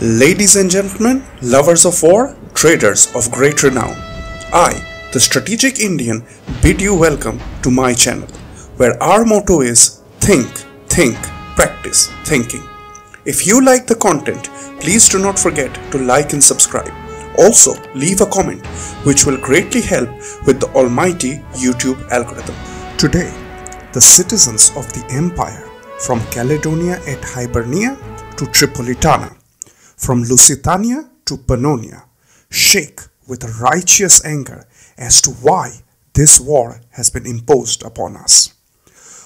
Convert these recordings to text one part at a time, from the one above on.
Ladies and gentlemen, lovers of war, traders of great renown, I, the Strategic Indian, bid you welcome to my channel, where our motto is think, practice thinking. If you like the content, please do not forget to like and subscribe. Also, leave a comment, which will greatly help with the almighty YouTube algorithm. Today, the citizens of the empire, from Caledonia et Hibernia to Tripolitana, from Lusitania to Pannonia, shake with righteous anger as to why this war has been imposed upon us.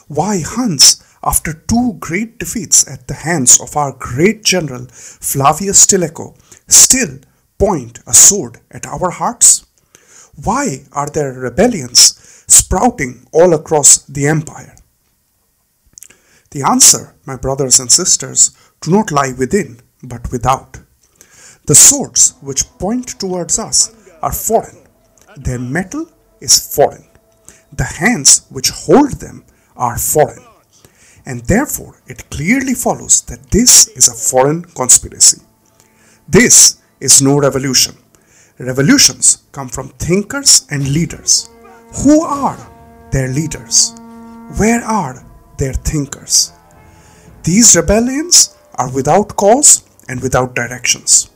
Why Huns, after two great defeats at the hands of our great general Flavius Stilicho, still point a sword at our hearts? Why are there rebellions sprouting all across the empire? The answer, my brothers and sisters, do not lie within, but without. The swords which point towards us are foreign. Their metal is foreign. The hands which hold them are foreign. And therefore it clearly follows that this is a foreign conspiracy. This is no revolution. Revolutions come from thinkers and leaders. Who are their leaders? Where are their thinkers? These rebellions are without cause and without directions.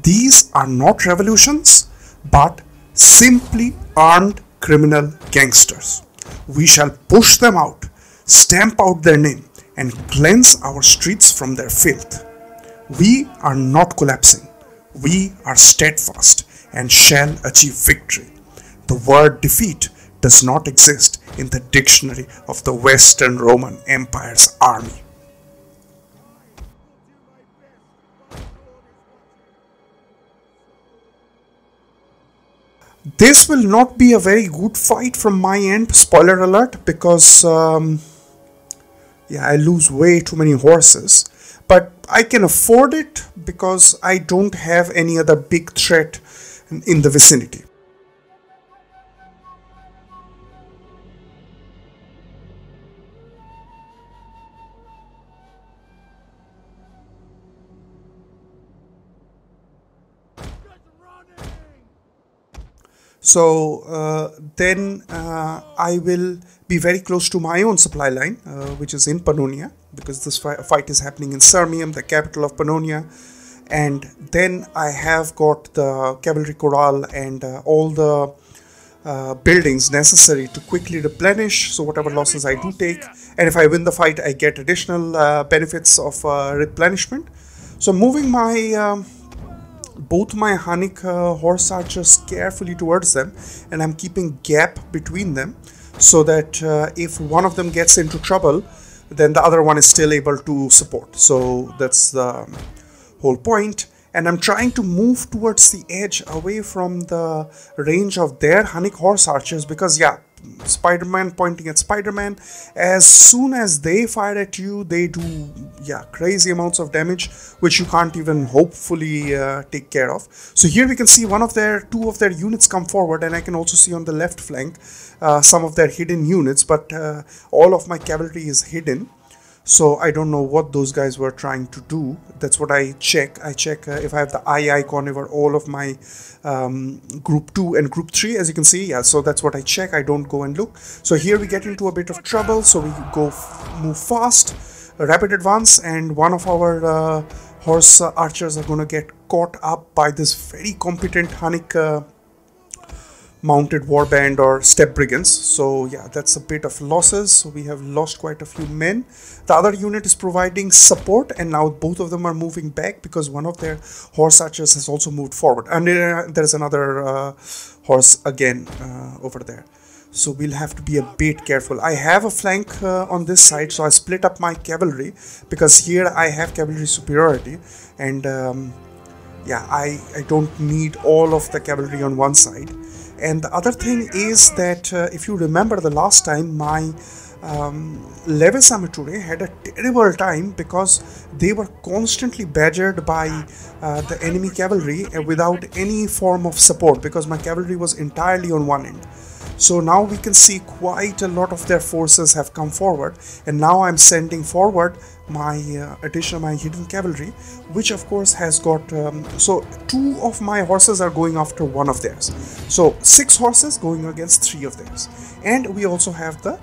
These are not revolutions, but simply armed criminal gangsters. We shall push them out, stamp out their name, and cleanse our streets from their filth. We are not collapsing. We are steadfast and shall achieve victory. The word defeat does not exist in the dictionary of the Western Roman Empire's army. This will not be a very good fight from my end, spoiler alert, because I lose way too many horses. But I can afford it because I don't have any other big threat in the vicinity. So then I will be very close to my own supply line, which is in Pannonia, because this fight is happening in Sirmium, the capital of Pannonia. And then I have got the cavalry corral and all the buildings necessary to quickly replenish, so whatever losses I do take. And if I win the fight, I get additional benefits of replenishment. So moving my both my Hunnic horse archers carefully towards them, and I'm keeping gap between them so that if one of them gets into trouble, then the other one is still able to support. So that's the whole point. And I'm trying to move towards the edge, away from the range of their Hunnic horse archers, because Spider-Man pointing at Spider-Man, as soon as they fire at you, they do crazy amounts of damage, which you can't even hopefully take care of. So here we can see two of their units come forward, and I can also see on the left flank some of their hidden units, but all of my cavalry is hidden. So I don't know what those guys were trying to do. That's what I check. I check if I have the eye icon over all of my group 2 and group 3, as you can see. So that's what I check. I don't go and look. So here we get into a bit of trouble. So we move fast, rapid advance, and one of our horse archers are going to get caught up by this very competent Hunnic mounted warband or step brigands. So that's a bit of losses. So we have lost quite a few men. The other unit is providing support, and now both of them are moving back because one of their horse archers has also moved forward, and there's another horse again over there. So we'll have to be a bit careful. I have a flank on this side, so I split up my cavalry because here I have cavalry superiority, and I don't need all of the cavalry on one side. And the other thing is that if you remember the last time, my Leves Amature had a terrible time because they were constantly badgered by the enemy cavalry without any form of support, because my cavalry was entirely on one end. So now we can see quite a lot of their forces have come forward, and now I'm sending forward my addition of my hidden cavalry, which of course has got so 2 of my horses are going after 1 of theirs, so 6 horses going against 3 of theirs. And we also have the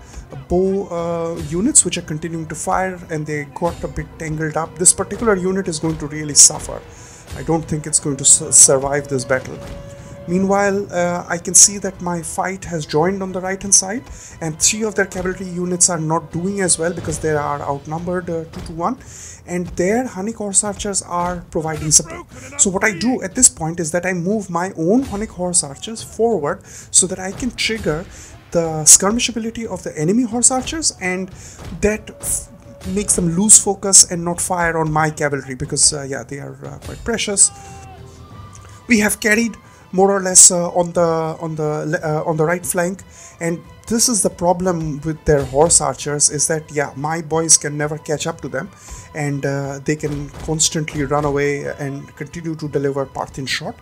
bow units which are continuing to fire, and they got a bit tangled up. This particular unit is going to really suffer. I don't think it's going to survive this battle. Meanwhile, I can see that my fight has joined on the right hand side, and 3 of their cavalry units are not doing as well because they are outnumbered 2 to 1, and their Hunnic horse archers are providing support. So what I do at this point is that I move my own Hunnic horse archers forward so that I can trigger the skirmish ability of the enemy horse archers, and that makes them lose focus and not fire on my cavalry, because yeah, they are quite precious. We have carried more or less on the right flank, and this is the problem with their horse archers, is that yeah, my boys can never catch up to them, and they can constantly run away and continue to deliver Parthian shot.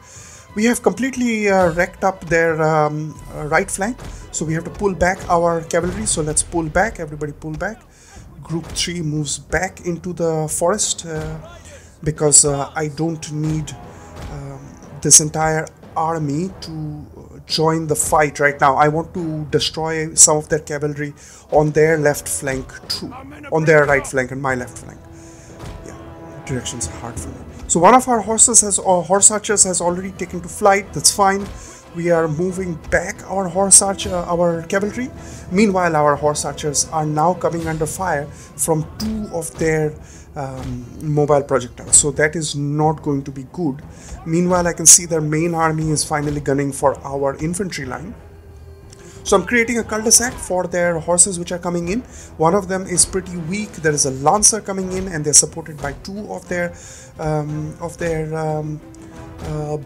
We have completely wrecked up their right flank, so we have to pull back our cavalry. So let's pull back, everybody pull back. Group 3 moves back into the forest because I don't need this entire army to join the fight right now. I want to destroy some of their cavalry on their left flank too, on their right flank and my left flank. Yeah, directions are hard for me. So one of our horse archers has already taken to flight. That's fine. We are moving back our our cavalry. Meanwhile, our horse archers are now coming under fire from 2 of their mobile projectiles, so that is not going to be good. Meanwhile, I can see their main army is finally gunning for our infantry line. So I'm creating a cul-de-sac for their horses which are coming in. One of them is pretty weak. There is a lancer coming in, and they're supported by 2 of their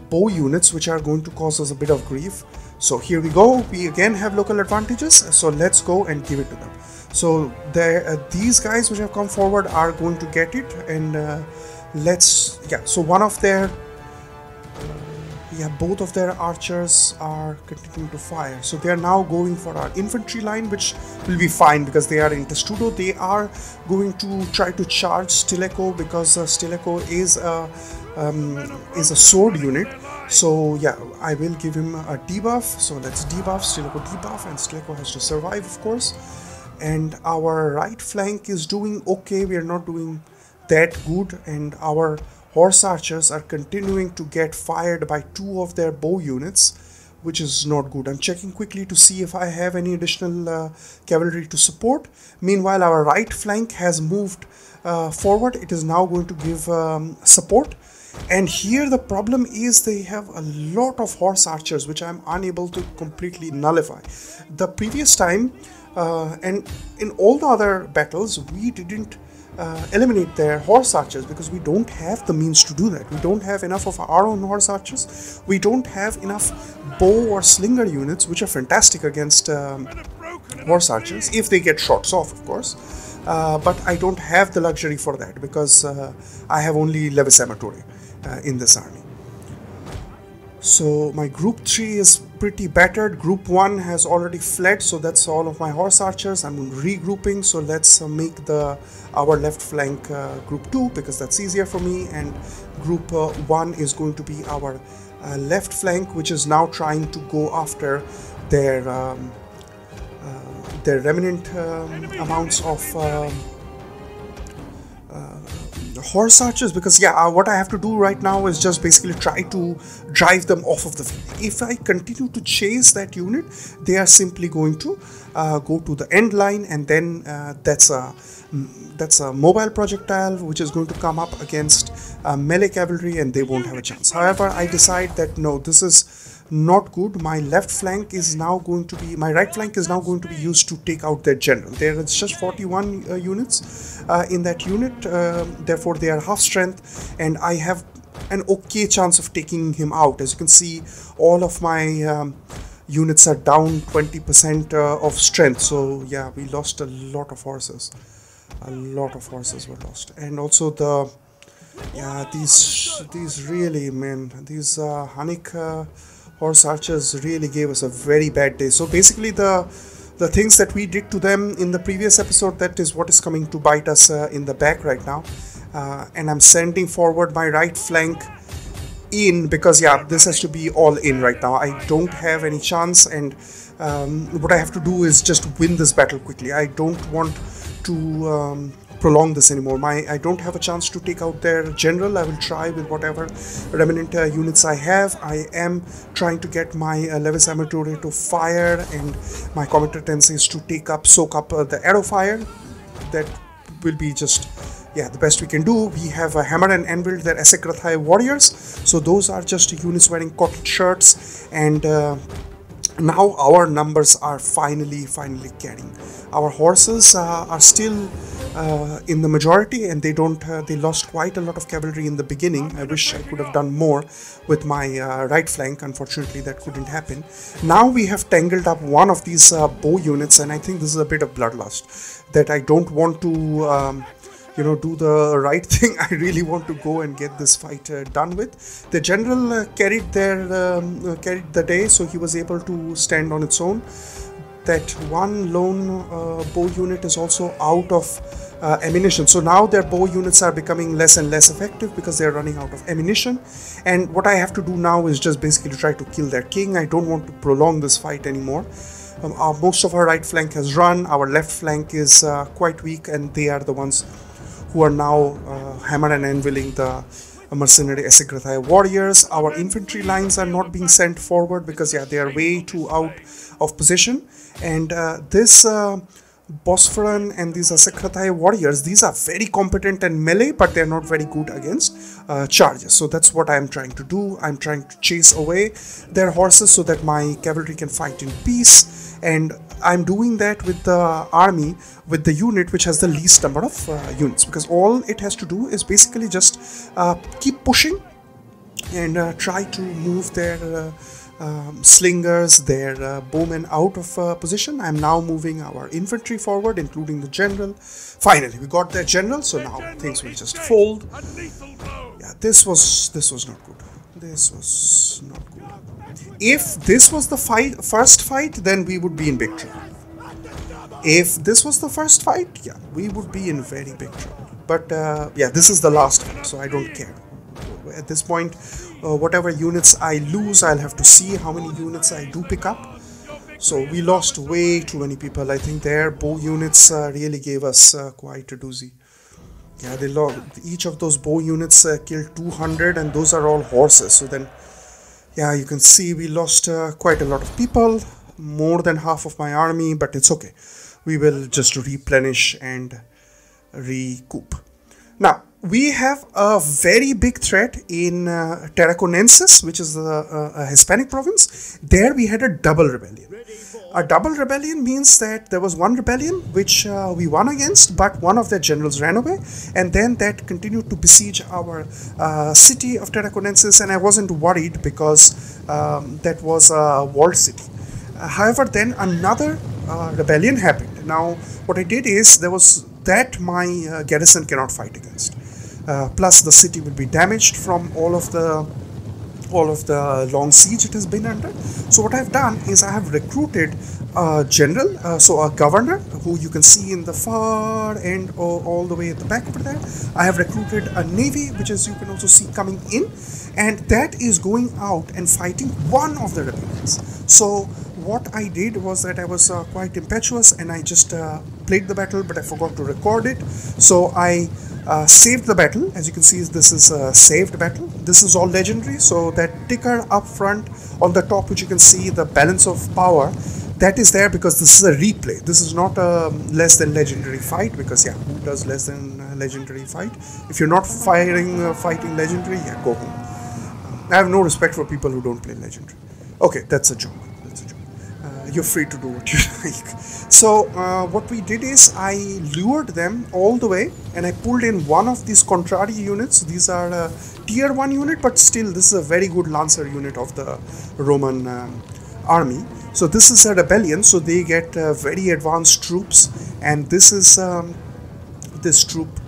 bow units, which are going to cause us a bit of grief. So here we go. We again have local advantages, so let's go and give it to them. So these guys which have come forward are going to get it, and so one of their both of their archers are continuing to fire. So they are now going for our infantry line, which will be fine because they are in testudo. They are going to try to charge Stilicho, because Stilicho is a sword unit. So yeah, I will give him a debuff. So let's debuff Stilicho, debuff, and Stilicho has to survive, of course. And our right flank is doing okay. We are not doing that good, and our horse archers are continuing to get fired by 2 of their bow units, which is not good. I'm checking quickly to see if I have any additional cavalry to support. Meanwhile, our right flank has moved forward. It is now going to give support. And here the problem is they have a lot of horse archers, which I'm unable to completely nullify. The previous time and in all the other battles, we didn't eliminate their horse archers because we don't have the means to do that. We don't have enough of our own horse archers. We don't have enough bow or slinger units, which are fantastic against horse archers if they get shots off, of course. But I don't have the luxury for that because I have only levis amatore in this army. So my group 3 is pretty battered. Group 1 has already fled, so that's all of my horse archers. I'm regrouping, so let's make our left flank group 2 because that's easier for me, and group 1 is going to be our left flank, which is now trying to go after their remnant amounts of horse archers, because what I have to do right now is just basically try to drive them off of the field. If I continue to chase that unit, they are simply going to go to the end line, and then that's a mobile projectile which is going to come up against melee cavalry, and they won't have a chance. However, I decide that no, this is not good. My right flank is now going to be used to take out their general. There is just 41 units in that unit, therefore they are half strength, and I have an okay chance of taking him out. As you can see, all of my units are down 20% of strength. So yeah, we lost a lot of horses. A lot of horses were lost, and also these really, man, these Hunnic horse archers really gave us a very bad day. So basically the the things that we did to them in the previous episode, that is what is coming to bite us in the back right now. And I'm sending forward my right flank in, because yeah, this has to be all in right now. I don't have any chance, and what I have to do is just win this battle quickly. I don't want to prolong this anymore. I don't have a chance to take out their general. I will try with whatever remnant units I have. I am trying to get my Levis Amatore to fire, and my competency is to soak up the arrow fire. That will be just, yeah, the best we can do. We have a hammer and anvil, they're Asekrathai warriors, so those are just units wearing cotton shirts, and now our numbers are finally carrying. Our horses are still in the majority, and they lost quite a lot of cavalry in the beginning. I wish I could have done more with my right flank. Unfortunately, that couldn't happen. Now we have tangled up one of these bow units, and I think this is a bit of bloodlust, that I don't want to do the right thing. I really want to go and get this fight done with. The general carried the day, so he was able to stand on its own. That one lone bow unit is also out of ammunition, so now their bow units are becoming less and less effective because they're running out of ammunition. And what I have to do now is just basically try to kill their king. I don't want to prolong this fight anymore. Most of our right flank has run. Our left flank is quite weak, and they are the ones who are now hammer and anviling the mercenary Asekrathai warriors. Our infantry lines are not being sent forward because yeah, they are way too out of position. And this Bosphorus and these Asekrathai warriors, these are very competent and melee, but they're not very good against charges. So that's what I'm trying to do. I'm trying to chase away their horses so that my cavalry can fight in peace. And I'm doing that with the army, with the unit which has the least number of units, because all it has to do is basically just keep pushing and try to move their slingers, their bowmen out of position. I'm now moving our infantry forward, including the general. Finally, we got their general, so now things will just fold. Yeah, this was not good. This was not good. If this was the first fight, then we would be in big trouble. If this was the first fight, yeah, we would be in very big trouble. But yeah, this is the last fight, so I don't care. At this point, whatever units I lose, I'll have to see how many units I do pick up. So we lost way too many people. I think their bow units really gave us quite a doozy. Yeah, they lost. Each of those bow units killed 200, and those are all horses. So then, yeah, you can see we lost quite a lot of people, more than half of my army, but it's okay. We will just replenish and recoup. Now, we have a very big threat in Tarraconensis, which is a Hispanic province. There we had a double rebellion. A double rebellion means that there was one rebellion which we won against, but one of their generals ran away, and then that continued to besiege our city of Tarraconensis, and I wasn't worried because that was a walled city. However, then another rebellion happened. Now, what I did is, there was that my garrison cannot fight against. Plus, the city will be damaged from all of the long siege it has been under. So what I've done is I have recruited a general, so a governor, who you can see in the far end all the way at the back over there. I have recruited a navy, which as you can also see coming in, and that is going out and fighting one of the rebellions. So what I did was that I was quite impetuous, and I just played the battle, but I forgot to record it. So I saved the battle. As you can see, this is a saved battle. This is all legendary, so that ticker up front on the top, which you can see the balance of power, that is there because this is a replay. This is not a less than legendary fight, because yeah, who does less than legendary fight? If you're not fighting legendary, yeah, go home. I have no respect for people who don't play legendary. Okay, that's a joke. You're free to do what you like. So what we did is I lured them all the way, and I pulled in one of these contrary units. These are a tier 1 unit, but still this is a very good lancer unit of the Roman army. So this is a rebellion, so they get very advanced troops, and this is this troop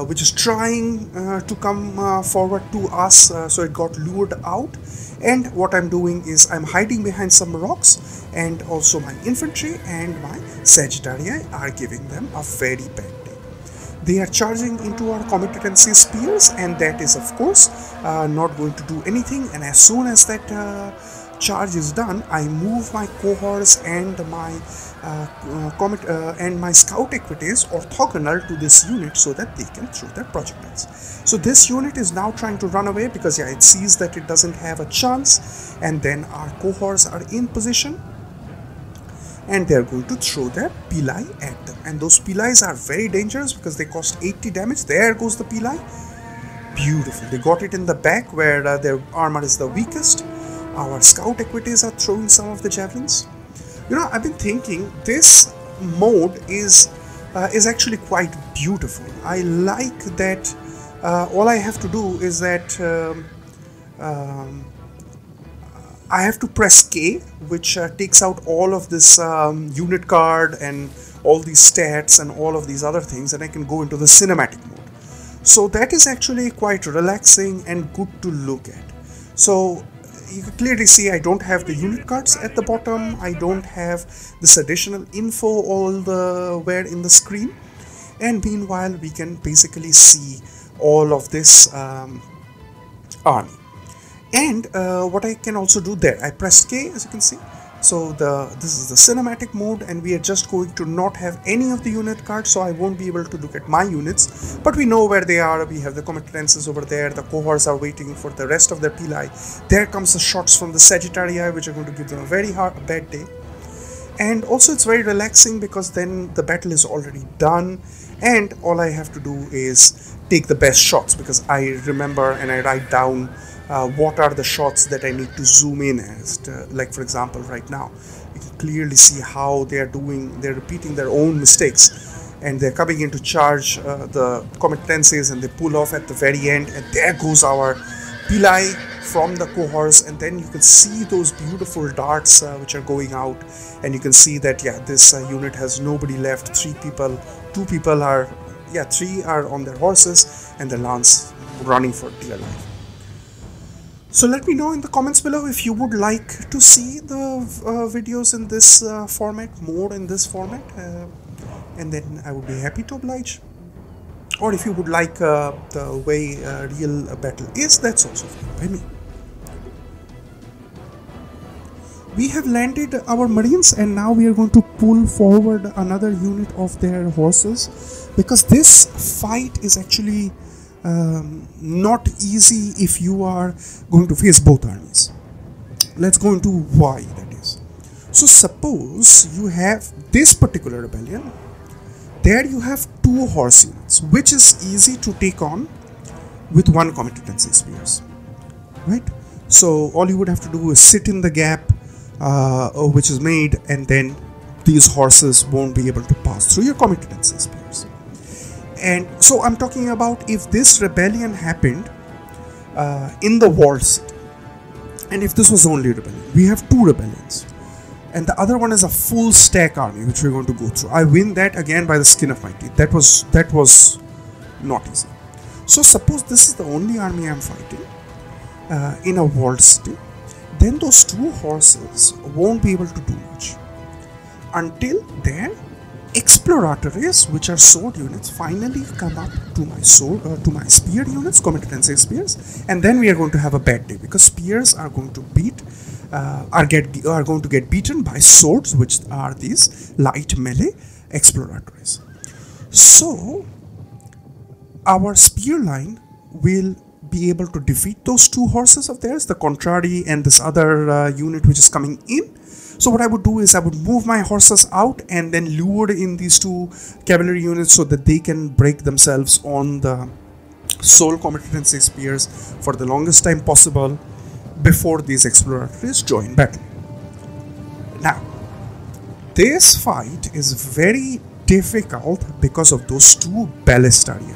which is trying to come forward to us, so it got lured out. And what I'm doing is I'm hiding behind some rocks, and also my infantry and my Sagittarii are giving them a very bad day. They are charging into our competency spears, and that is of course not going to do anything. And as soon as that charge is done, I move my cohorts and my scout equities orthogonal to this unit so that they can throw their projectiles. So this unit is now trying to run away because it sees that it doesn't have a chance, and then our cohorts are in position and they're going to throw their pili at them. And those pilis are very dangerous because they cost 80 damage. There goes the pili. Beautiful. They got it in the back where their armor is the weakest. Our scout equities are throwing some of the javelins. You know, I've been thinking this mode is actually quite beautiful. I like that all I have to do is that I have to press K, which takes out all of this unit card and all these stats and all of these other things, and I can go into the cinematic mode. So that is actually quite relaxing and good to look at. So you can clearly see I don't have the unit cards at the bottom. I don't have this additional info all the way in the screen. And meanwhile, we can basically see all of this army. And what I can also do there, I pressed K, as you can see. So this is the cinematic mode, and we are just going to not have any of the unit cards, so I won't be able to look at my units, but we know where they are. We have the competences over there. The cohorts are waiting for the rest of their pili. There comes the shots from the Sagittarii, which are going to give them a very bad day. And also it's very relaxing because then the battle is already done, and all I have to do is take the best shots, because I remember and I write down what are the shots that I need to zoom in as. Like for example, right now you can clearly see how they're repeating their own mistakes, and they're coming in to charge the competencies, and they pull off at the very end, and there goes our pili from the cohorts. And then you can see those beautiful darts which are going out, and you can see that this unit has nobody left. 3 are on their horses, and the lance running for dear life. So let me know in the comments below if you would like to see the videos in this format, more in this format, and then I would be happy to oblige. Or if you would like the way real battle is, that's also fine by me. We have landed our marines, and now we are going to pull forward another unit of their horses, because this fight is actually not easy if you are going to face both armies. Let's go into why that is. So suppose you have this particular rebellion. There you have 2 horse units, which is easy to take on with 1 competency spears, right? So all you would have to do is sit in the gap which is made, and then these horses won't be able to pass through your competency spears. And so I'm talking about if this rebellion happened in the walled city, and if this was only rebellion. We have 2 rebellions, and the other one is a full stack army, which we're going to go through. I win that again by the skin of my teeth. That was not easy. So suppose this is the only army I'm fighting in a walled city, then those 2 horses won't be able to do much until their exploratories, which are sword units, finally come up to my spear units, competency spears, and then we are going to have a bad day, because spears are going to are going to get beaten by swords, which are these light melee exploratories. So our spear line will be able to defeat those 2 horses of theirs, the contrary and this other unit which is coming in. So what I would do is I would move my horses out and then lure in these 2 cavalry units so that they can break themselves on the soul competency spears for the longest time possible before these exploratories join battle. Now, this fight is very difficult because of those 2 ballistarii.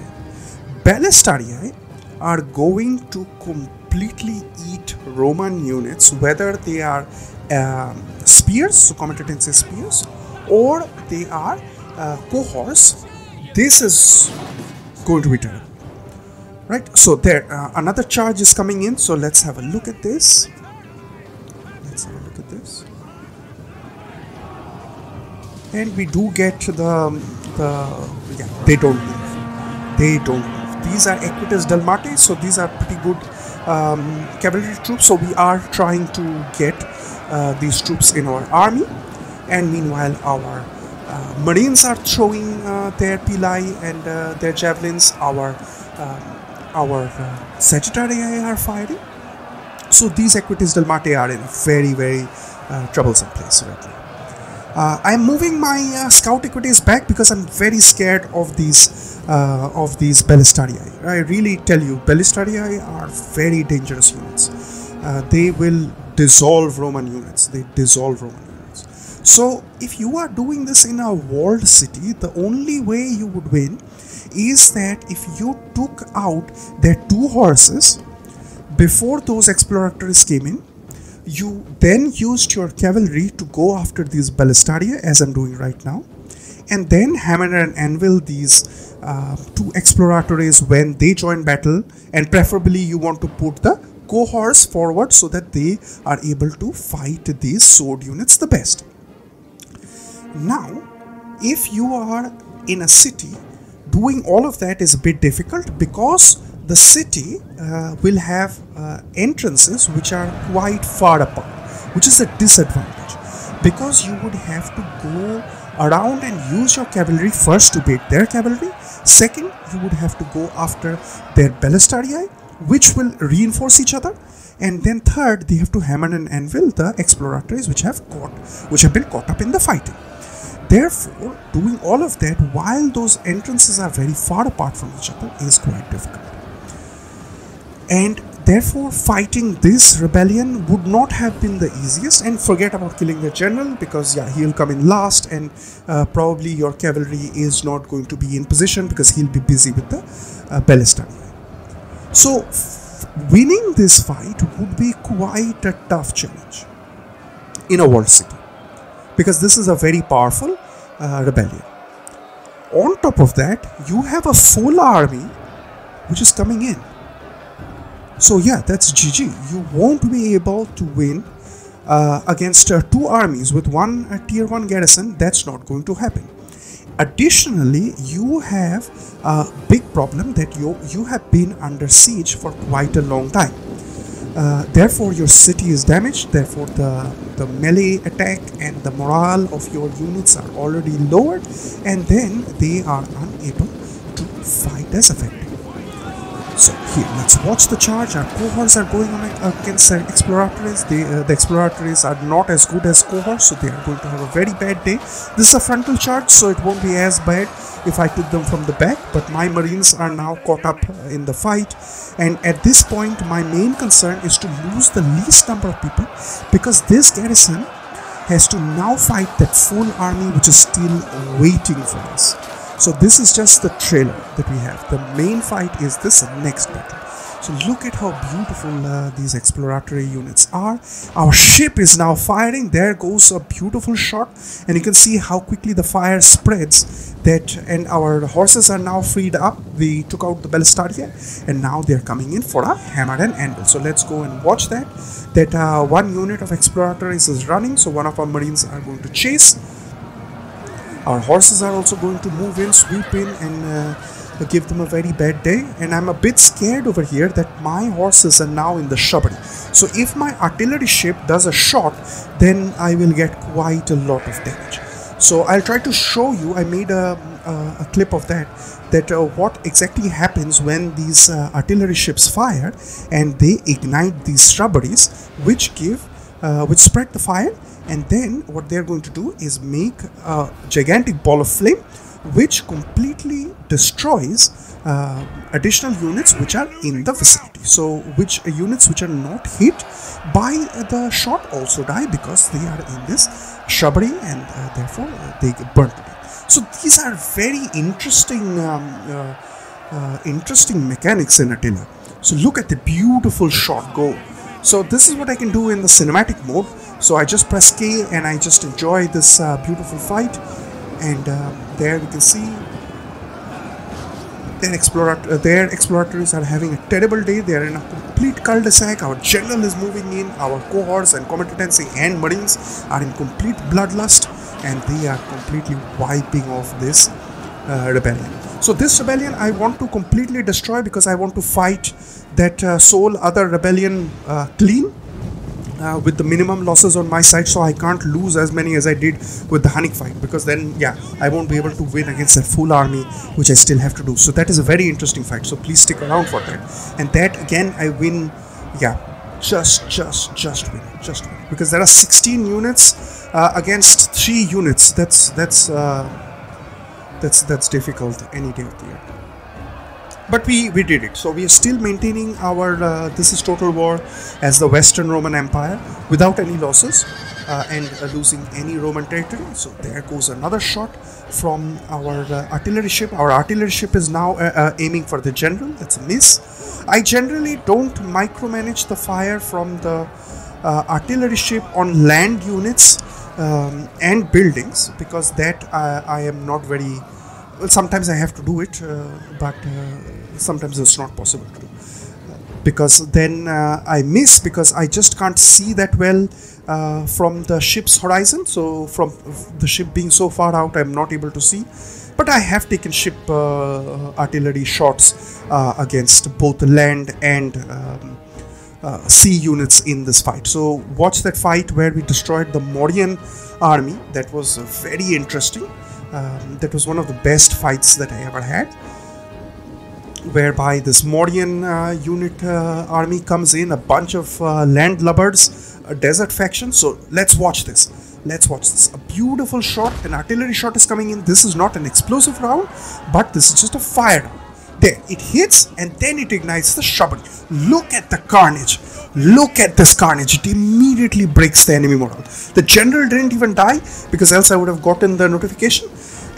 Ballistarii are going to completely eat Roman units, whether they are spears, so competency spears, or they are cohorts. This is going to be terrible. Right, so there, another charge is coming in, so let's have a look at this. And we do get yeah, they don't move. These are Equites Dalmatae, so these are pretty good cavalry troops, so we are trying to get these troops in our army, and meanwhile our Marines are throwing their pili and their javelins, our Sagittarii are firing. So these Equites Dalmatae are in a very, very troublesome place right now. I'm moving my scout equities back because I'm very scared of these Ballistarii. I really tell you, Ballistarii are very dangerous units. They will dissolve Roman units. So if you are doing this in a walled city, the only way you would win is that if you took out their 2 horses before those exploratories came in, you then used your cavalry to go after these Ballistarii, as I'm doing right now, and then hammer and anvil these 2 exploratories when they join battle, and preferably you want to put the cohorts forward so that they are able to fight these sword units the best. Now, if you are in a city, doing all of that is a bit difficult because the city will have entrances which are quite far apart, which is a disadvantage because you would have to go around and use your cavalry first to beat their cavalry. Second, you would have to go after their Ballistarii, which will reinforce each other, and then third, they have to hammer and anvil the exploratories which have been caught up in the fighting. Therefore, doing all of that while those entrances are very far apart from each other is quite difficult. And therefore, fighting this rebellion would not have been the easiest, and forget about killing the general because yeah, he'll come in last, and probably your cavalry is not going to be in position because he'll be busy with the Ballistarii. So winning this fight would be quite a tough challenge in a walled city because this is a very powerful rebellion. On top of that, you have a full army which is coming in. So yeah, that's GG. You won't be able to win against 2 armies with one tier 1 garrison. That's not going to happen. Additionally, you have a big problem that you have been under siege for quite a long time. Therefore, your city is damaged. Therefore, the melee attack and the morale of your units are already lowered, and then they are unable to fight as effectively. So here, let's watch the charge. Our cohorts are going on against exploratories. The exploratories are not as good as cohorts, so they are going to have a very bad day. This is a frontal charge, so it won't be as bad if I took them from the back, but my Marines are now caught up in the fight, and at this point my main concern is to lose the least number of people because this garrison has to now fight that full army which is still waiting for us. So this is just the trailer that we have. The main fight is this next battle. So look at how beautiful these exploratory units are. Our ship is now firing. There goes a beautiful shot, and you can see how quickly the fire spreads. And our horses are now freed up. We took out the Ballistarii, and now they're coming in for a hammer and anvil. So let's go and watch that. One unit of exploratories is running, so one of our Marines are going to chase. Our horses are also going to move in, sweep in, and give them a very bad day. And I'm a bit scared over here that my horses are now in the shrubbery. So if my artillery ship does a shot, then I will get quite a lot of damage. So I'll try to show you. I made a clip of that what exactly happens when these artillery ships fire and they ignite these shrubberies, which spread the fire. And then what they're going to do is make a gigantic ball of flame which completely destroys additional units which are in the vicinity. So units which are not hit by the shot also die because they are in this shrubbery, and therefore they get burnt to death. So these are very interesting mechanics in Attila. So look at the beautiful shot go. So this is what I can do in the cinematic mode. So I just press K and I just enjoy this beautiful fight, and there we can see Their exploratories are having a terrible day. They are in a complete cul-de-sac. Our general is moving in. Our cohorts and commandancy and marines are in complete bloodlust, and they are completely wiping off this rebellion. So this rebellion I want to completely destroy, because I want to fight that sole other rebellion clean. With the minimum losses on my side, so I can't lose as many as I did with the Hunnic fight, because then I won't be able to win against a full army, which I still have to do. So that is a very interesting fight, so please stick around for that. And that again I win, just win, because there are 16 units against 3 units. That's difficult any day of the year. But we did it. So we are still maintaining our this is total war as the Western Roman Empire without any losses and losing any Roman territory. So there goes another shot from our artillery ship. Our artillery ship is now aiming for the general. That's a miss. I generally don't micromanage the fire from the artillery ship on land units and buildings, because that I am not very... Well, sometimes I have to do it, but sometimes it's not possible to do, because then I miss, because I just can't see that well from the ship's horizon. So from the ship being so far out, I'm not able to see. But I have taken ship artillery shots against both land and sea units in this fight. So watch that fight where we destroyed the Mauryan army. That was very interesting. That was one of the best fights that I ever had, whereby this Mauryan unit army comes in, a bunch of landlubbers, a desert faction. So let's watch this. A beautiful shot, an artillery shot is coming in. This is not an explosive round, but this is just a fire round. There, it hits and then it ignites the shrubbery. Look at the carnage. Look at this carnage. It immediately breaks the enemy morale. The general didn't even die, because else I would have gotten the notification.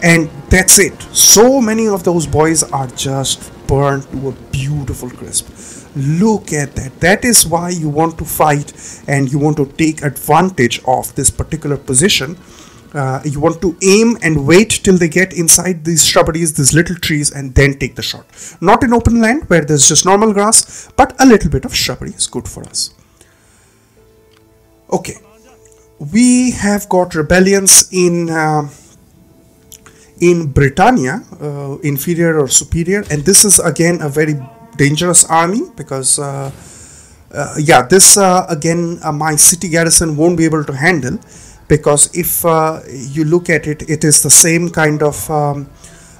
And that's it. So many of those boys are just burned to a beautiful crisp. Look at that. That is why you want to fight, and you want to take advantage of this particular position. You want to aim and wait till they get inside these shrubberies, these little trees, and then take the shot. Not in open land where there's just normal grass, but a little bit of shrubbery is good for us. Okay, we have got rebellions in Britannia, inferior or superior, and this is again a very dangerous army, because this again my city garrison won't be able to handle. Because if you look at it, it is the same kind of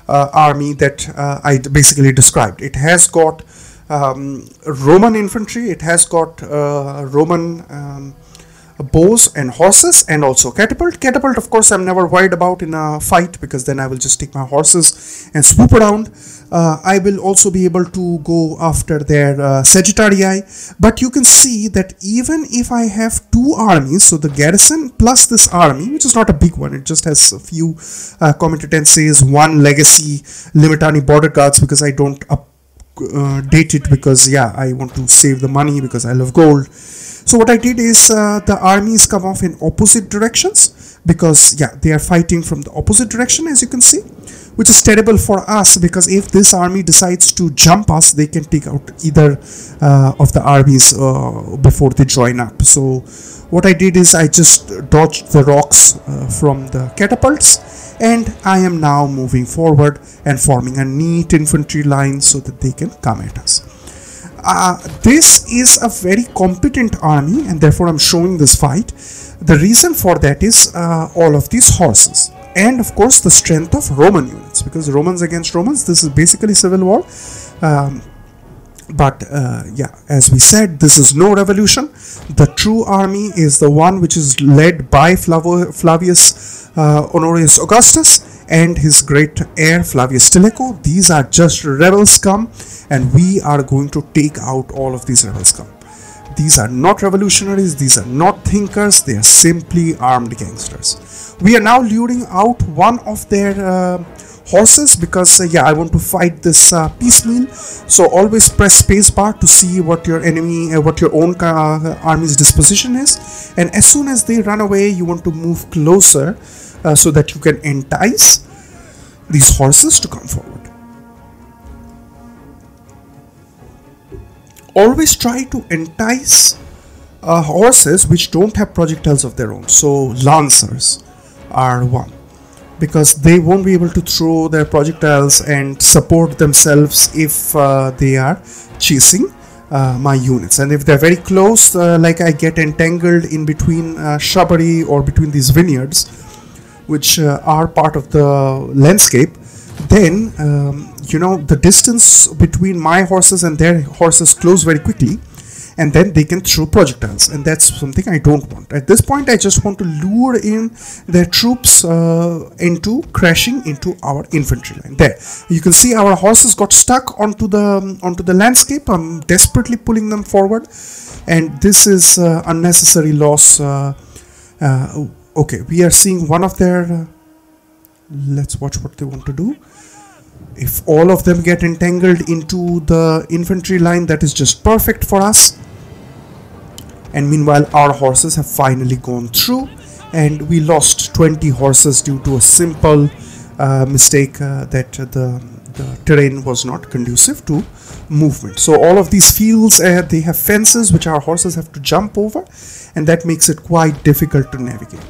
army that I basically described. It has got Roman infantry, it has got Roman bows and horses, and also catapult. Catapult, of course, I'm never worried about in a fight, because then I will just take my horses and swoop around. I will also be able to go after their Sagittarii, but you can see that even if I have 2 armies, so the garrison plus this army, which is not a big one, it just has a few comitatenses, 1 legacy Limitani border guards, because I don't update it, because I want to save the money, because I love gold. So what I did is the armies come off in opposite directions, because they are fighting from the opposite direction, as you can see, which is terrible for us, because if this army decides to jump us, they can take out either of the armies before they join up. So what I did is I just dodged the rocks from the catapults, and I am now moving forward and forming a neat infantry line so that they can come at us. This is a very competent army, and therefore I'm showing this fight. The reason for that is all of these horses, and of course the strength of Roman units, because Romans against Romans, this is basically civil war. As we said, this is no revolution. The true army is the one which is led by Flavius Honorius Augustus and his great heir Flavius Stilicho. These are just rebel scum, and we are going to take out all of these rebel scum. These are not revolutionaries, these are not thinkers, they are simply armed gangsters. We are now luring out one of their horses, because I want to fight this piecemeal. So always press spacebar to see what your enemy, what your own army's disposition is, and as soon as they run away, you want to move closer so that you can entice these horses to come forward. always try to entice horses which don't have projectiles of their own. So lancers are one, because they won't be able to throw their projectiles and support themselves if they are chasing my units. And if they're very close, like I get entangled in between shrubbery or between these vineyards, which are part of the landscape, then the distance between my horses and their horses close very quickly, and then they can throw projectiles, and that's something I don't want. At this point, I just want to lure in their troops into crashing into our infantry line. There, you can see our horses got stuck onto the landscape. I'm desperately pulling them forward, and this is unnecessary loss. Okay, we are seeing one of their. Let's watch what they want to do. If all of them get entangled into the infantry line, that is just perfect for us. And meanwhile, our horses have finally gone through, and we lost 20 horses due to a simple mistake that the terrain was not conducive to movement. So all of these fields, they have fences which our horses have to jump over, and that makes it quite difficult to navigate.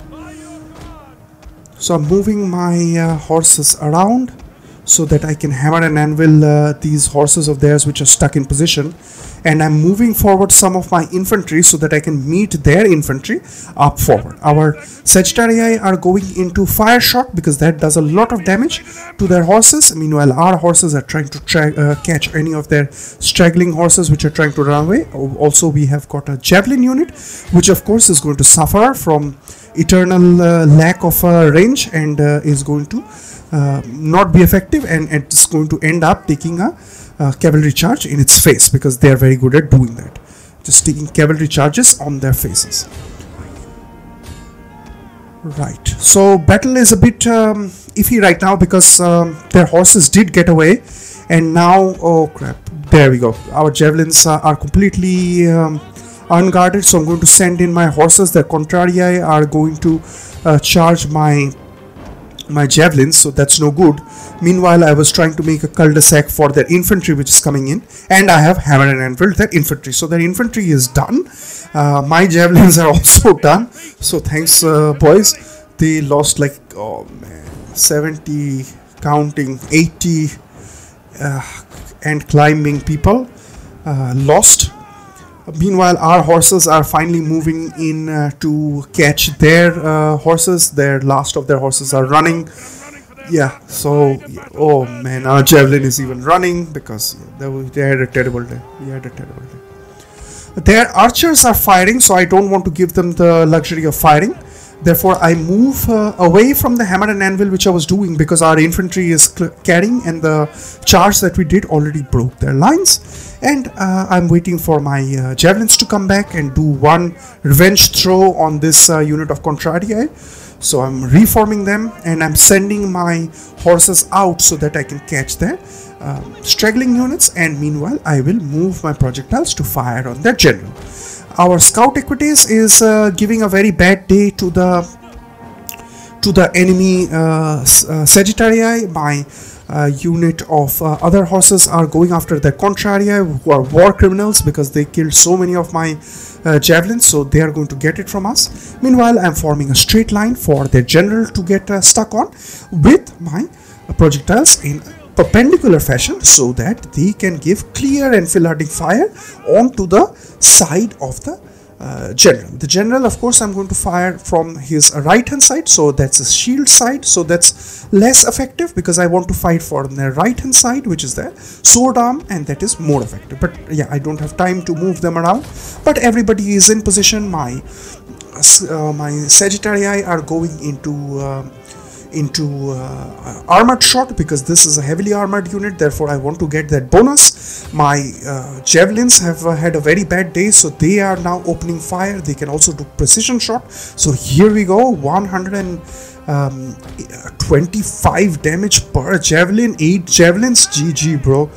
So I'm moving my horses around so that I can hammer and anvil these horses of theirs which are stuck in position, and I'm moving forward some of my infantry so that I can meet their infantry up forward. Our Sagittarii are going into fire shot because that does a lot of damage to their horses. Meanwhile, our horses are trying to catch any of their straggling horses which are trying to run away. Also, we have got a javelin unit which of course is going to suffer from eternal lack of range, and is going to not be effective, and it's going to end up taking a cavalry charge in its face, because they are very good at doing that, just taking cavalry charges on their faces. Right, so battle is a bit iffy right now, because their horses did get away, and now, oh crap, there we go, our javelins are completely unguarded. So I'm going to send in my horses. The contrarii are going to charge my javelins, so that's no good. Meanwhile, I was trying to make a cul-de-sac for their infantry which is coming in, and I have hammered and anviled their infantry. So their infantry is done. My javelins are also done. So thanks, boys. They lost like, oh man, 70 counting, 80 and climbing people lost. Meanwhile, our horses are finally moving in to catch their horses. Their last of their horses are running. Yeah, so, oh man, our javelin is even running because they had a terrible day. Their archers are firing, so I don't want to give them the luxury of firing. Therefore, I move away from the hammer and anvil which I was doing, because our infantry is carrying, and the charge that we did already broke their lines. And I'm waiting for my javelins to come back and do one revenge throw on this unit of contrarii. So I'm reforming them, and I'm sending my horses out so that I can catch their straggling units, and meanwhile I will move my projectiles to fire on their general. Our scout equities is giving a very bad day to the enemy Sagittarii. My unit of other horses are going after the contrarii, who are war criminals because they killed so many of my javelins, so they are going to get it from us. Meanwhile, I'm forming a straight line for their general to get stuck on with my projectiles in perpendicular fashion, so that they can give clear and enfilade fire onto the side of the general. The general, of course, I'm going to fire from his right hand side, so that's his shield side, so that's less effective because I want to fight for the right hand side, which is their sword arm, and that is more effective. But yeah, I don't have time to move them around, but everybody is in position. My Sagittarii are going into armored shot because this is a heavily armored unit, therefore I want to get that bonus. My javelins have had a very bad day, so they are now opening fire. They can also do precision shot, so here we go, 125 damage per javelin, 8 javelins. GG bro,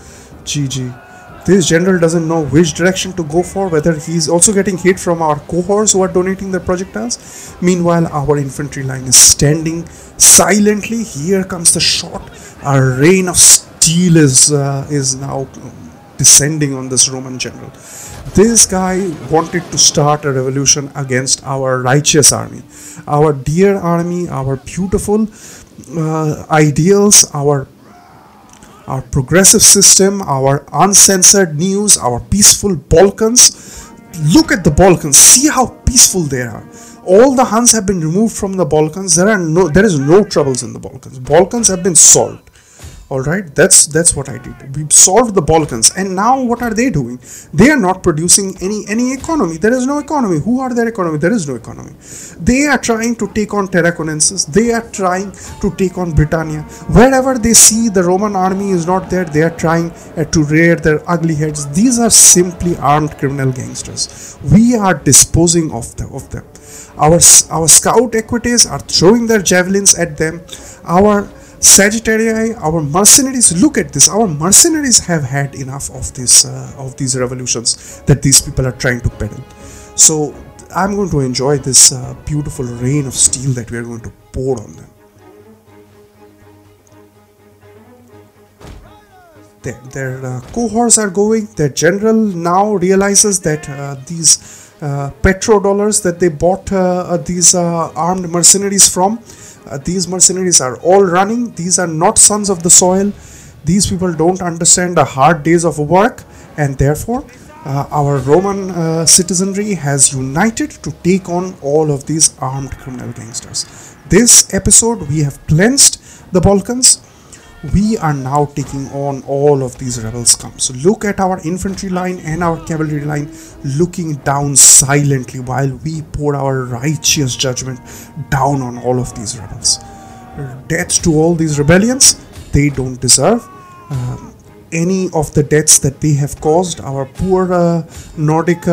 GG. This general doesn't know which direction to go for, whether he's also getting hit from our cohorts who are donating their projectiles. Meanwhile, our infantry line is standing silently. Here comes the shot. Our rain of steel is now descending on this Roman general. This guy wanted to start a revolution against our righteous army, our dear army, our beautiful ideals, our progressive system, our uncensored news, our peaceful Balkans. Look at the Balkans. See how peaceful they are. All the Huns have been removed from the Balkans. There is no troubles in the Balkans. Balkans have been solved. Alright, that's what I did. We solved the Balkans, and now what are they doing? They are not producing any economy. There is no economy. Who are their economy? There is no economy. They are trying to take on Tarraconenses. They are trying to take on Britannia. Wherever they see the Roman army is not there, they are trying to rear their ugly heads. These are simply armed criminal gangsters. We are disposing of them. Our scout equities are throwing their javelins at them. Our Sagittarii, our mercenaries, look at this. Our mercenaries have had enough of these revolutions that these people are trying to peddle. So I'm going to enjoy this beautiful rain of steel that we are going to pour on them. Their cohorts are going. Their general now realizes that these petrodollars that they bought these armed mercenaries from, these mercenaries are all running. These are not sons of the soil. These people don't understand the hard days of work, and therefore our Roman citizenry has united to take on all of these armed criminal gangsters. This episode we have cleansed the Balkans. We are now taking on all of these rebel scum. So look at our infantry line and our cavalry line looking down silently while we pour our righteous judgment down on all of these rebels. Death to all these rebellions. They don't deserve any of the deaths that they have caused. Our poor Nordic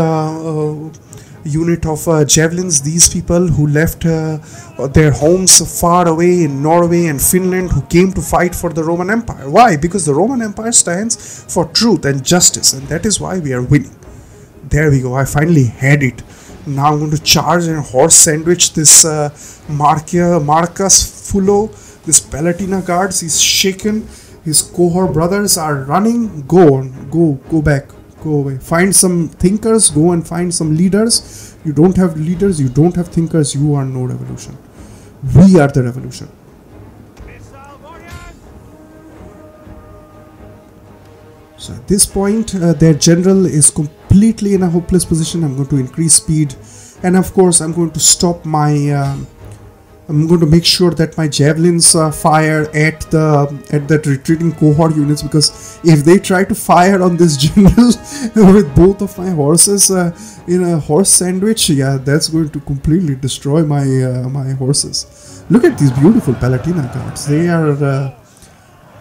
unit of javelins, these people who left their homes far away in Norway and Finland, who came to fight for the Roman Empire. Why? Because the Roman Empire stands for truth and justice, and that is why we are winning. There we go. I finally had it. Now I'm going to charge and horse sandwich this Marcus Fullo, this Palatina guards. He's shaken. His cohort brothers are running. Go on. Go back. Go away. Find some thinkers. Go and find some leaders. You don't have leaders. You don't have thinkers. You are no revolution. We are the revolution. So at this point, their general is completely in a hopeless position. I'm going to increase speed, and of course, I'm going to stop my. I'm going to make sure that my javelins fire at the retreating cohort units, because if they try to fire on this general with both of my horses in a horse sandwich, yeah, that's going to completely destroy my my horses. Look at these beautiful Palatina guards.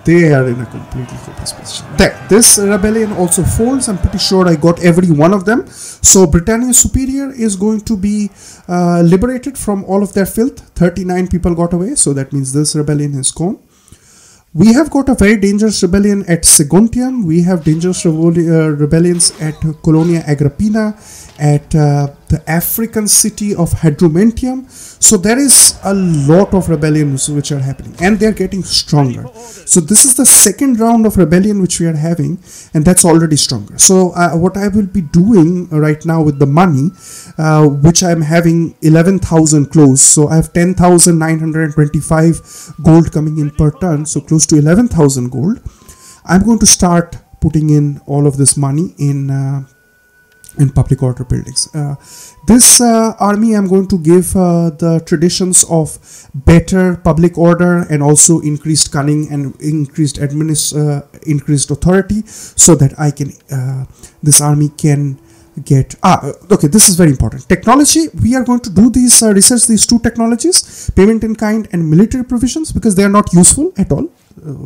They are in a completely hopeless position. This rebellion also folds. I'm pretty sure I got every one of them. So Britannia Superior is going to be liberated from all of their filth. 39 people got away, so that means this rebellion is gone. We have got a very dangerous rebellion at Segontium. We have dangerous rebellions at Colonia Agrippina, at the African city of Hadrumentium. So there is a lot of rebellions which are happening, and they are getting stronger. So this is the second round of rebellion which we are having, and that's already stronger. So what I will be doing right now with the money, which I'm having 11,000 close. So I have 10,925 gold coming in per turn, so close to 11,000 gold. I'm going to start putting in all of this money in public order buildings. This army I'm going to give the traditions of better public order and also increased cunning and increased increased authority, so that I can this army can get okay, this is very important. Technology, we are going to do these research these two technologies, payment in kind and military provisions, because they are not useful at all,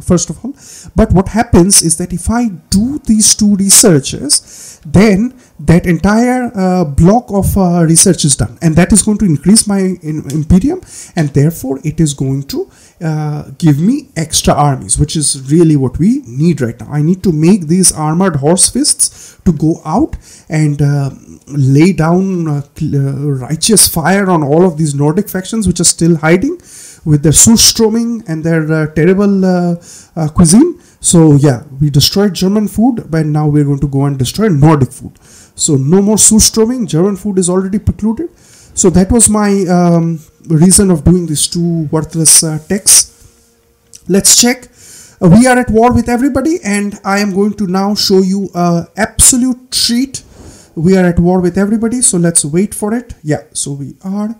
first of all. But what happens is that if I do these two researches, then that entire block of research is done, and that is going to increase my imperium, and therefore it is going to give me extra armies, which is really what we need right now. I need to make these armored horse fists to go out and lay down righteous fire on all of these Nordic factions which are still hiding with their surströmming and their terrible cuisine. So yeah, we destroyed German food, but now we're going to go and destroy Nordic food. So no more Surströmming, German food is already precluded. So that was my reason of doing these two worthless texts. Let's check. We are at war with everybody, and I am going to now show you an absolute treat. We are at war with everybody, so let's wait for it. Yeah, so we are.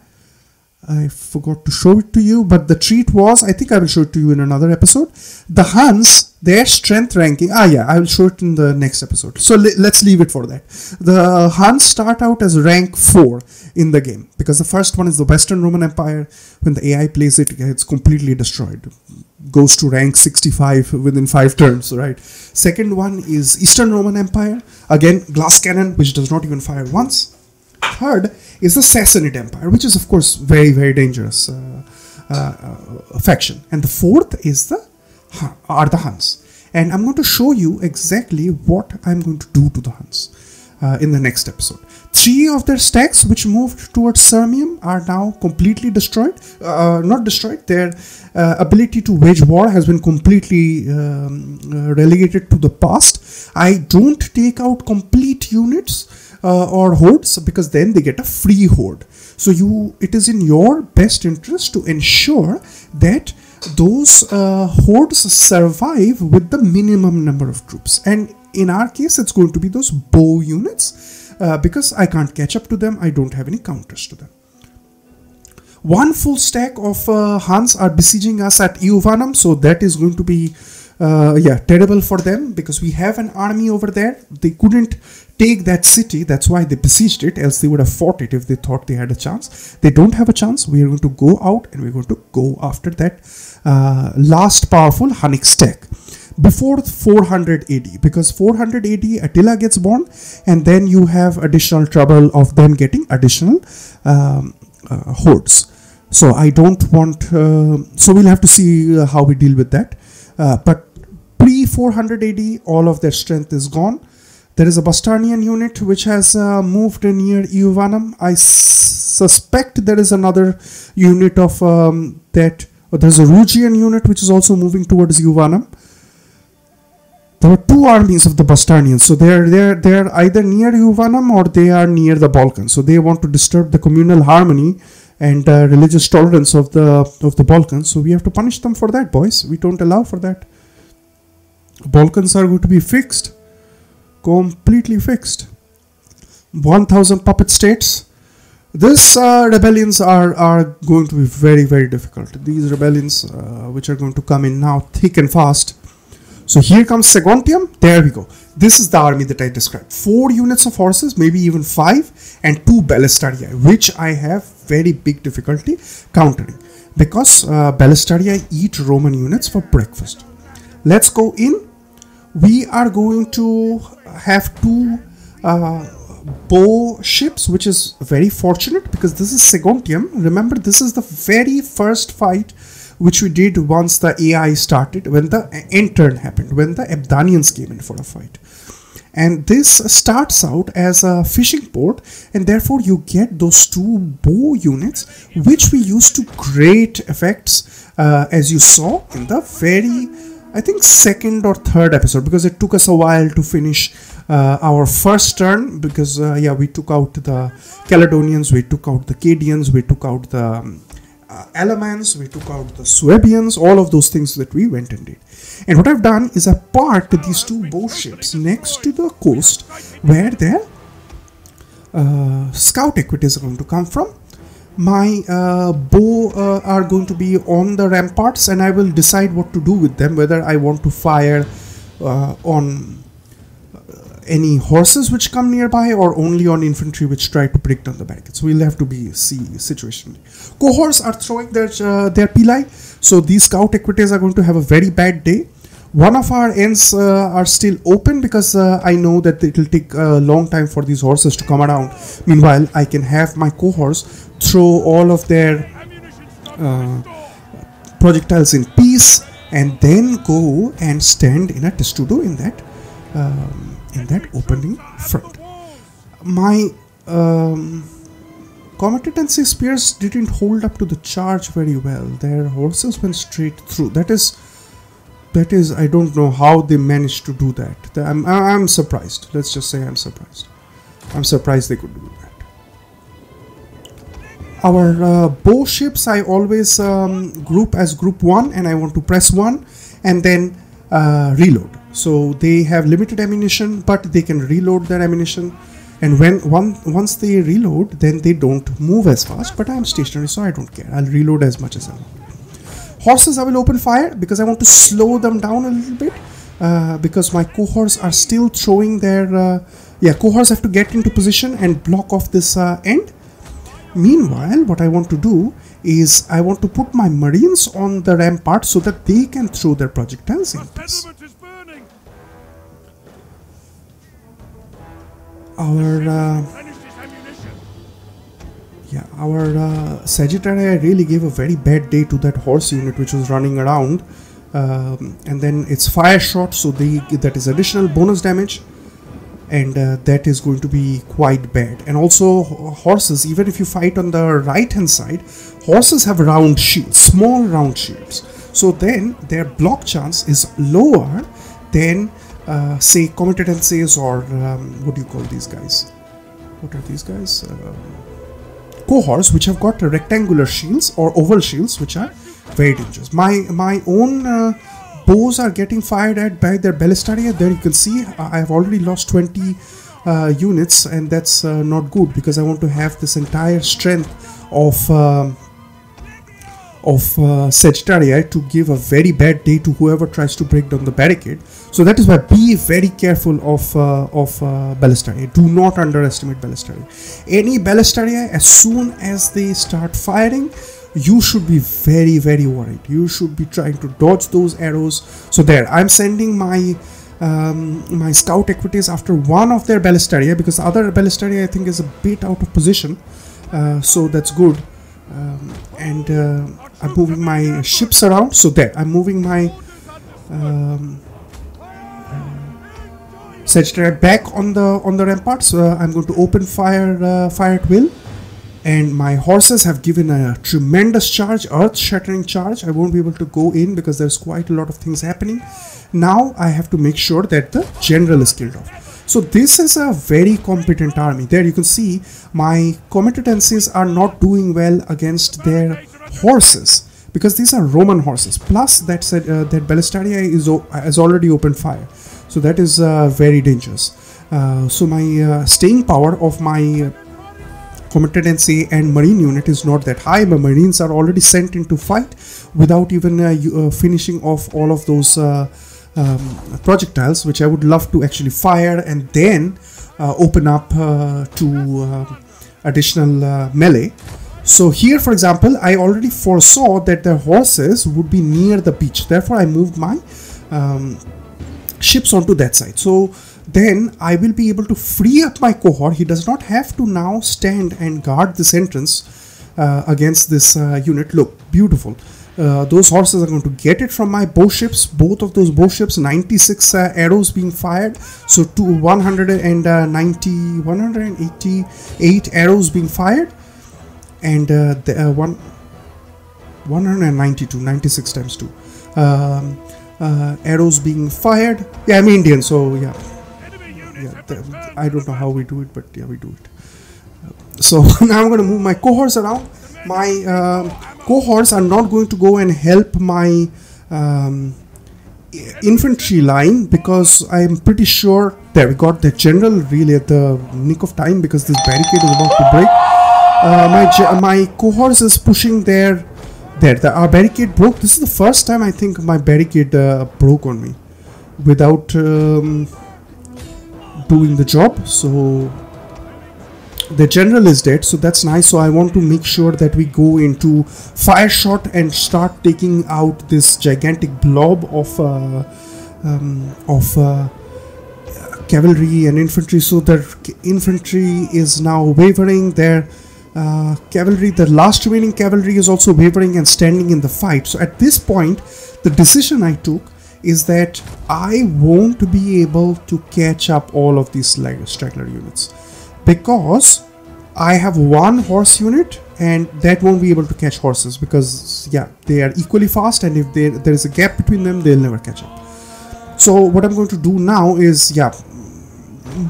I forgot to show it to you, but the treat was, I think I will show it to you in another episode. The Huns, their strength ranking. Yeah, I will show it in the next episode. So let's leave it for that. The Huns start out as rank 4 in the game, because the first one is the Western Roman Empire. When the AI plays it, it's completely destroyed. Goes to rank 65 within 5 turns, right? Second one is Eastern Roman Empire. Again, glass cannon, which does not even fire once. Third is the Sassanid Empire, which is of course very, very dangerous faction. And the fourth is the Huns. And I'm going to show you exactly what I'm going to do to the Huns in the next episode. 3 of their stacks which moved towards Sirmium are now completely destroyed. Not destroyed, their ability to wage war has been completely relegated to the past. I don't take out complete units or hordes, because then they get a free horde. So it is in your best interest to ensure that those hordes survive with the minimum number of troops. And in our case, it's going to be those bow units, because I can't catch up to them. I don't have any counters to them. 1 full stack of Huns are besieging us at Iovanum, so that is going to be terrible for them, because we have an army over there. They couldn't take that city, that's why they besieged it, else they would have fought it if they thought they had a chance. They don't have a chance. We are going to go out and we're going to go after that last powerful Hunnic stack before 400 AD, because 400 AD Attila gets born, and then you have additional trouble of them getting additional hordes. So I don't want, so we'll have to see how we deal with that. But pre 400 AD, all of their strength is gone. There is a Bastarnian unit which has moved near Iovanum. I suspect there is another unit of there's a Rugian unit which is also moving towards Iovanum. There are 2 armies of the Bastarnians, so they're either near Iovanum or they are near the Balkans. So they want to disturb the communal harmony and religious tolerance of the Balkans. So we have to punish them for that, boys. We don't allow for that. Balkans are going to be fixed. Completely fixed. 1000 puppet states. These rebellions are going to be very, very difficult. These rebellions which are going to come in now thick and fast. So here comes Segontium. There we go. This is the army that I described. 4 units of horses, maybe even 5, and 2 ballistarii, which I have very big difficulty countering, because ballistarii eat Roman units for breakfast. Let's go in. We are going to have 2 bow ships, which is very fortunate, because this is Segontium. Remember, this is the very first fight which we did once the AI started, when the end turn happened, when the Abdanians came in for a fight. And this starts out as a fishing port, and therefore you get those 2 bow units, which we used to great effects, as you saw in the very, I think, 2nd or 3rd episode, because it took us a while to finish our first turn, because we took out the Caledonians, we took out the Cadians, we took out the Alamans, we took out the Suebians, all of those things that we went and did. And what I've done is I parked these 2 bow ships next to the coast where their scout equities are going to come from. My bow are going to be on the ramparts, and I will decide what to do with them, whether I want to fire on any horses which come nearby, or only on infantry which try to break down the barricades. So we'll have to see situationally. Cohorts are throwing their pili, so these scout equities are going to have a very bad day. One of our ends are still open, because I know that it will take a long time for these horses to come around. Meanwhile, I can have my cohorts throw all of their projectiles in peace, and then go and stand in a testudo in that opening front. My Comitatensi spears didn't hold up to the charge very well. Their horses went straight through. That is that is, I don't know how they managed to do that. I'm surprised. Let's just say I'm surprised. I'm surprised they could do that. Our bow ships I always group as group 1, and I want to press 1 and then reload. So they have limited ammunition, but they can reload their ammunition, and once they reload, then they don't move as fast, but I am stationary, so I don't care. I'll reload as much as I want. Horses I will open fire because I want to slow them down a little bit, because my cohorts are still throwing their cohorts have to get into position and block off this end. Meanwhile, what I want to do is I want to put my marines on the rampart so that they can throw their projectiles in peace. Our Sagittarii really gave a very bad day to that horse unit which was running around, and then it's fire shot, so that is additional bonus damage. And that is going to be quite bad. And also horses, even if you fight on the right hand side, horses have round shields, small round shields, so then their block chance is lower than say comitatenses or what do you call these guys, what are these guys, cohorts, which have got rectangular shields or oval shields, which are very dangerous. My own bows are getting fired at by their ballistaria. There you can see I have already lost 20 units, and that's not good, because I want to have this entire strength of Sagittarii to give a very bad day to whoever tries to break down the barricade. So that is why be very careful of ballistarii. Do not underestimate ballistarii. Any ballistarii, as soon as they start firing, you should be very, very worried. You should be trying to dodge those arrows. So there, I'm sending my my scout equities after one of their ballistaria, because the other ballistaria I think is a bit out of position. So that's good. And I'm moving my ships around. So there, I'm moving my Sagittarii back on the ramparts. I'm going to open fire at will. And my horses have given a tremendous charge, earth-shattering charge. I won't be able to go in because there's quite a lot of things happening. Now I have to make sure that the general is killed off. So this is a very competent army. There you can see my comitatenses are not doing well against their horses, because these are Roman horses. Plus that ballistaria has already opened fire. So that is very dangerous. So my staying power of my comitatency and marine unit is not that high. My marines are already sent into fight without even finishing off all of those projectiles, which I would love to actually fire and then open up to additional melee. So here, for example, I already foresaw that the horses would be near the beach. Therefore, I moved my ships onto that side. So then I will be able to free up my cohort. He does not have to now stand and guard this entrance against this unit. Look, beautiful. Those horses are going to get it from my bow ships. Both of those bow ships, 96 arrows being fired. So 188 arrows being fired. And 192, 96 times 2. Arrows being fired. Yeah, I'm Indian, so yeah. I don't know how we do it, but yeah, we do it. So now I'm going to move my cohorts around. My cohorts are not going to go and help my infantry line, because I'm pretty sure there we got the general really at the nick of time, because this barricade is about to break. My cohorts is pushing our barricade broke. This is the first time I think my barricade broke on me without doing the job. So the general is dead, so that's nice. So I want to make sure that we go into fire shot and start taking out this gigantic blob of cavalry and infantry. So the infantry is now wavering. Their cavalry, the last remaining cavalry, is also wavering and standing in the fight. So at this point, the decision I took is that I won't be able to catch up all of these straggler units, because I have one horse unit and that won't be able to catch horses, because yeah, they are equally fast, and if there is a gap between them, they'll never catch up. So what I'm going to do now is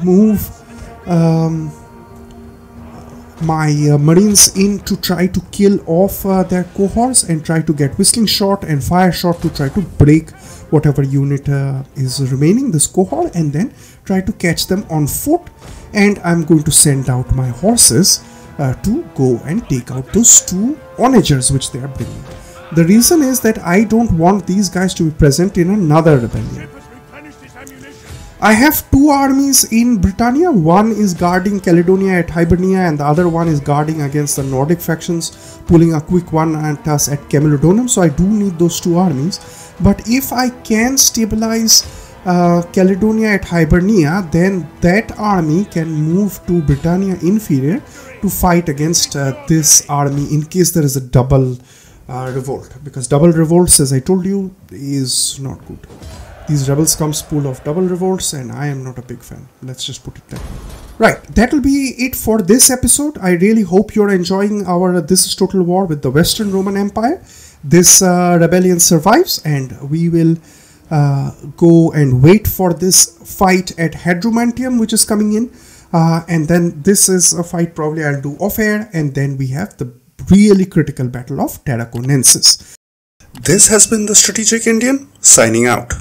move my marines in to try to kill off their cohorts, and try to get whistling shot and fire shot to try to break whatever unit is remaining this cohort, and then try to catch them on foot. And I'm going to send out my horses to go and take out those two onagers which they are bringing. The reason is that I don't want these guys to be present in another rebellion. I have two armies in Britannia. One is guarding Caledonia at Hibernia, and the other one is guarding against the Nordic factions, pulling a quick one at us at Camalodunum. So I do need those two armies. But if I can stabilize Caledonia at Hibernia, then that army can move to Britannia Inferior to fight against this army in case there is a double revolt. Because double revolts, as I told you, is not good. These rebel scums pull off double revolts, and I am not a big fan. Let's just put it that way. Right, that will be it for this episode. I really hope you're enjoying our This is Total War with the Western Roman Empire. This rebellion survives, and we will go and wait for this fight at Hadrumantium, which is coming in. And then this is a fight probably I'll do off air, and then we have the really critical battle of Tarraconensis. This has been the Strategic Indian, signing out.